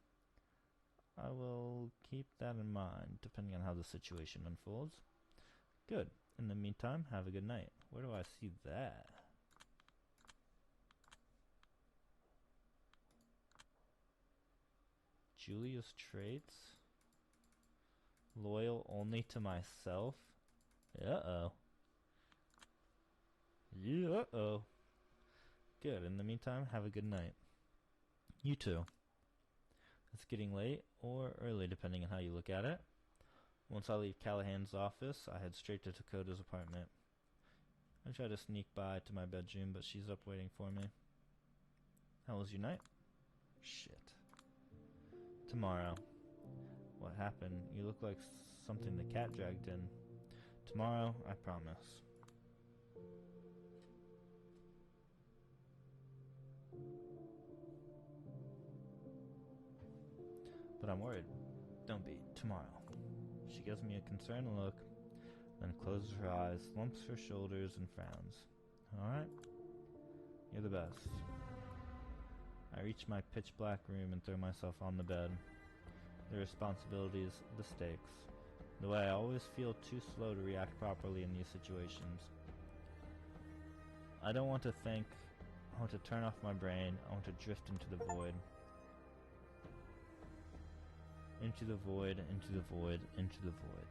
[SPEAKER 1] I will keep that in mind, depending on how the situation unfolds. Good. In the meantime, have a good night. Where do I see that? Julia's traits? Loyal only to myself? Uh-oh. Yeah, uh-oh. Good. In the meantime, have a good night. You too. It's getting late, or early depending on how you look at it. Once I leave Callahan's office, I head straight to Dakota's apartment. I try to sneak by to my bedroom, but she's up waiting for me. How was your night? Shit. Tomorrow. What happened? You look like something the cat dragged in. Tomorrow, I promise. But I'm worried. Don't be. Tomorrow. She gives me a concerned look, then closes her eyes, lumps her shoulders, and frowns. Alright? You're the best. I reach my pitch-black room and throw myself on the bed. The responsibilities, the stakes. The way I always feel too slow to react properly in these situations. I don't want to think. I want to turn off my brain. I want to drift into the void. Into the void, into the void, into the void.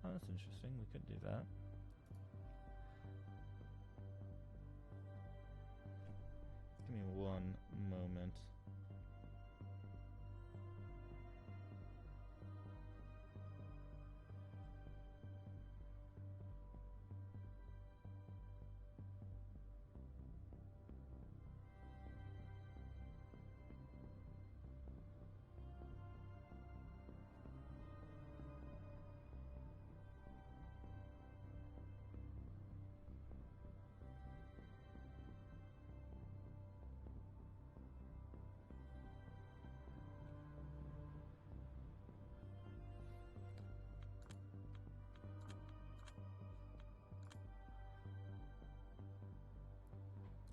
[SPEAKER 1] Oh, that's interesting. We could do that. Give me one moment.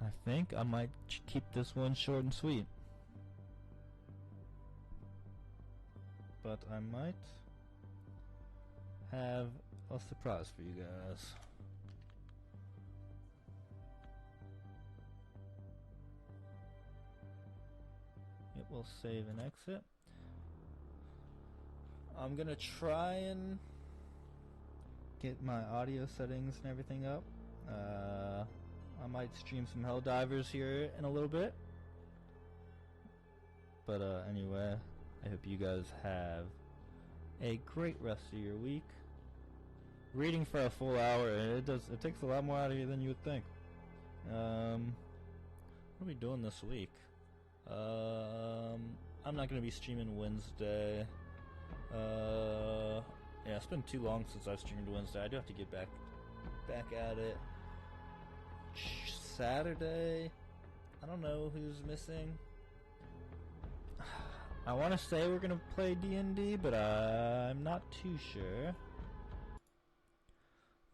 [SPEAKER 1] I think I might keep this one short and sweet. But I might have a surprise for you guys. It will save and exit. I'm gonna try and get my audio settings and everything up. I might stream some Helldivers here in a little bit. But anyway, I hope you guys have a great rest of your week. Reading for a full hour, it takes a lot more out of you than you would think. What are we doing this week? I'm not gonna be streaming Wednesday. Yeah, it's been too long since I've streamed Wednesday. I do have to get back at it. Saturday, I don't know who's missing. I want to say we're gonna play D&D, but I'm not too sure.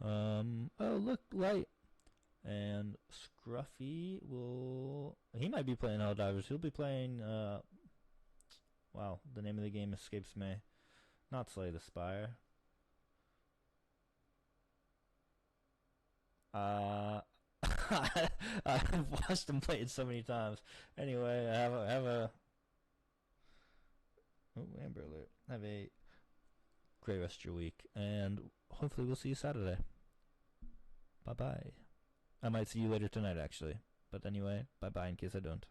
[SPEAKER 1] Oh look, Light and Scruffy he might be playing Helldivers. He'll be playing wow, the name of the game escapes me. Not Slay the Spire. I've watched him play it so many times. Anyway, I have a Oh, Amber Alert. Have a great rest of your week, and hopefully we'll see you Saturday. Bye-bye. I might see you later tonight, actually. But anyway, bye-bye in case I don't.